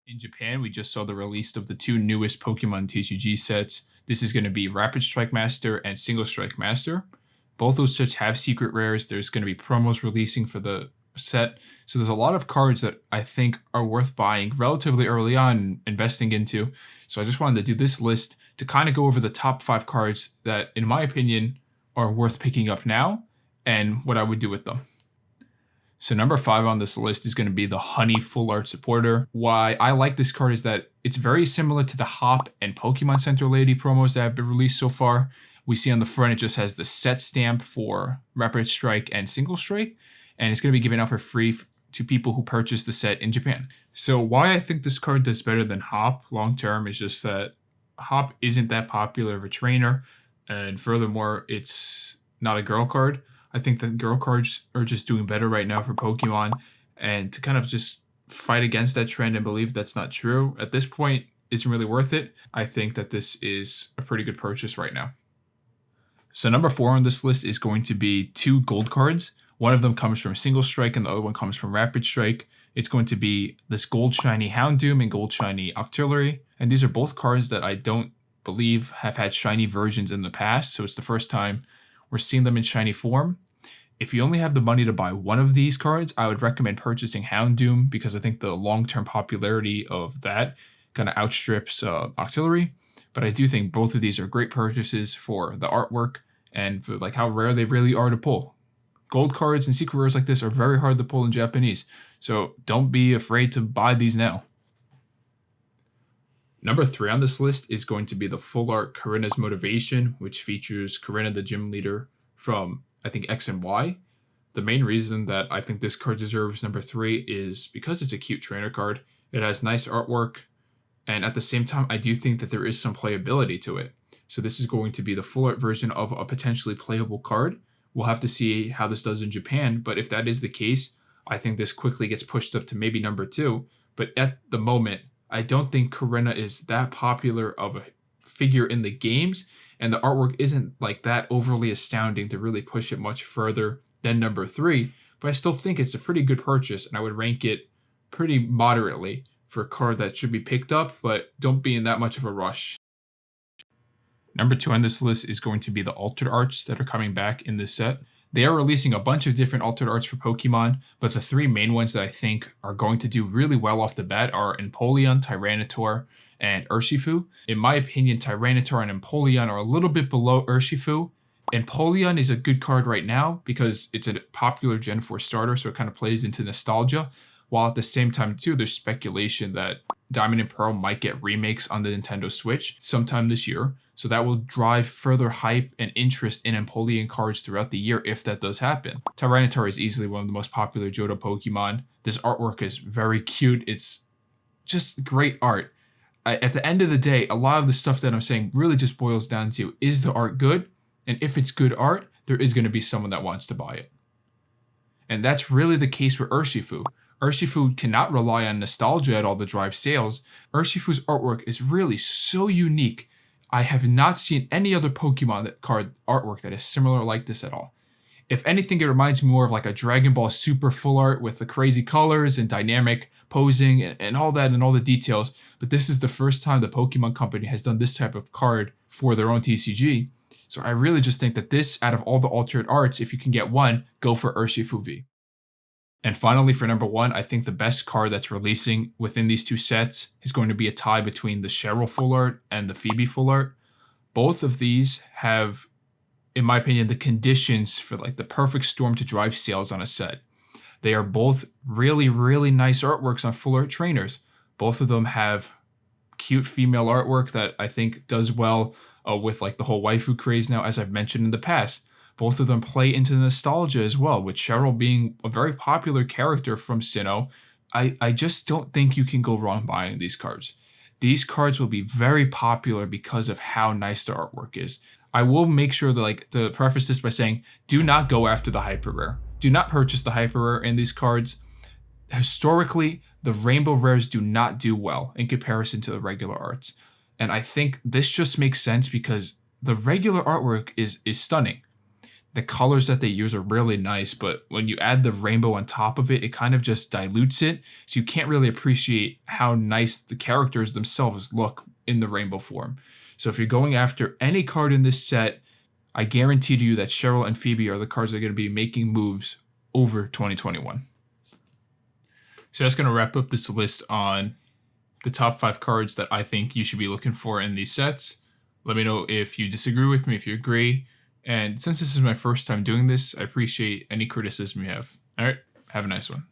In Japan, we just saw the release of the two newest Pokemon TCG sets. This is going to be Rapid Strike Master and Single Strike Master. Both those sets have secret rares. There's going to be promos releasing for the set. So there's a lot of cards that I think are worth buying relatively early on and investing into. So I just wanted to do this list to kind of go over the top 5 cards that, in my opinion, are worth picking up now and what I would do with them. So number 5 on this list is going to be the Honey Full Art Supporter. Why I like this card is that it's very similar to the Hop and Pokemon Center Lady promos that have been released so far. We see on the front it just has the set stamp for Rapid Strike and Single Strike, and it's going to be given out for free to people who purchase the set in Japan. So why I think this card does better than Hop long term is just that Hop isn't that popular of a trainer, and furthermore, it's not a girl card. I think that girl cards are just doing better right now for Pokemon, and to kind of just fight against that trend and believe that's not true at this point isn't really worth it. I think that this is a pretty good purchase right now. So number 4 on this list is going to be 2 gold cards. One of them comes from Single Strike and the other one comes from Rapid Strike. It's going to be this Gold Shiny Houndoom and Gold Shiny Octillery. And these are both cards that I don't believe have had shiny versions in the past, so it's the first time we're seeing them in shiny form. If you only have the money to buy one of these cards, I would recommend purchasing Houndoom because I think the long-term popularity of that kind of outstrips Octillery. But I do think both of these are great purchases for the artwork and for like how rare they really are to pull. Gold cards and secret rares like this are very hard to pull in Japanese, so don't be afraid to buy these now. Number 3 on this list is going to be the Full Art Korrina's Motivation, which features Korrina, the gym leader from, I think, X and Y. The main reason that I think this card deserves number 3 is because it's a cute trainer card. It has nice artwork, and at the same time, I do think that there is some playability to it. So this is going to be the full art version of a potentially playable card. We'll have to see how this does in Japan, but if that is the case, I think this quickly gets pushed up to maybe number 2. But at the moment, I don't think Korrina is that popular of a figure in the games, and the artwork isn't like that overly astounding to really push it much further than number 3. But I still think it's a pretty good purchase, and I would rank it pretty moderately for a card that should be picked up, but don't be in that much of a rush. Number 2 on this list is going to be the altered arts that are coming back in this set. They are releasing a bunch of different altered arts for Pokemon, but the 3 main ones that I think are going to do really well off the bat are Empoleon, Tyranitar, and Urshifu. In my opinion, Tyranitar and Empoleon are a little bit below Urshifu. Empoleon is a good card right now because it's a popular Gen 4 starter, so it kind of plays into nostalgia, while at the same time too, there's speculation that Diamond and Pearl might get remakes on the Nintendo Switch sometime this year. So that will drive further hype and interest in Empoleon cards throughout the year if that does happen. Tyranitar is easily one of the most popular Johto Pokemon. This artwork is very cute. It's just great art. At the end of the day, a lot of the stuff that I'm saying really just boils down to, is the art good? And if it's good art, there is going to be someone that wants to buy it. And that's really the case with Urshifu. Urshifu cannot rely on nostalgia at all to drive sales. Urshifu's artwork is really so unique. I have not seen any other Pokemon card artwork that is similar like this at all. If anything, it reminds me more of like a Dragon Ball Super full art with the crazy colors and dynamic posing and all that and all the details. But this is the first time the Pokemon Company has done this type of card for their own TCG. So I really just think that this, out of all the altered arts, if you can get one, go for Urshifu V. And finally, for number 1, I think the best card that's releasing within these 2 sets is going to be a tie between the Cheryl Full Art and the Phoebe Full Art. Both of these have, in my opinion, the conditions for like the perfect storm to drive sales on a set. They are both really, really nice artworks on full art trainers. Both of them have cute female artwork that I think does well with like the whole waifu craze now, as I've mentioned in the past. Both of them play into nostalgia as well, with Cheryl being a very popular character from Sinnoh. I just don't think you can go wrong buying these cards. These cards will be very popular because of how nice the artwork is. I will make sure to preface this by saying, do not go after the hyper rare. Do not purchase the hyper rare in these cards. Historically, the rainbow rares do not do well in comparison to the regular arts. And I think this just makes sense because the regular artwork is stunning. the colors that they use are really nice, but when you add the rainbow on top of it, it kind of just dilutes it. So you can't really appreciate how nice the characters themselves look in the rainbow form. So if you're going after any card in this set, I guarantee to you that Cheryl and Phoebe are the cards that are going to be making moves over 2021. So that's going to wrap up this list on the top 5 cards that I think you should be looking for in these sets. Let me know if you disagree with me, if you agree. And since this is my first time doing this, I appreciate any criticism you have. All right, have a nice one.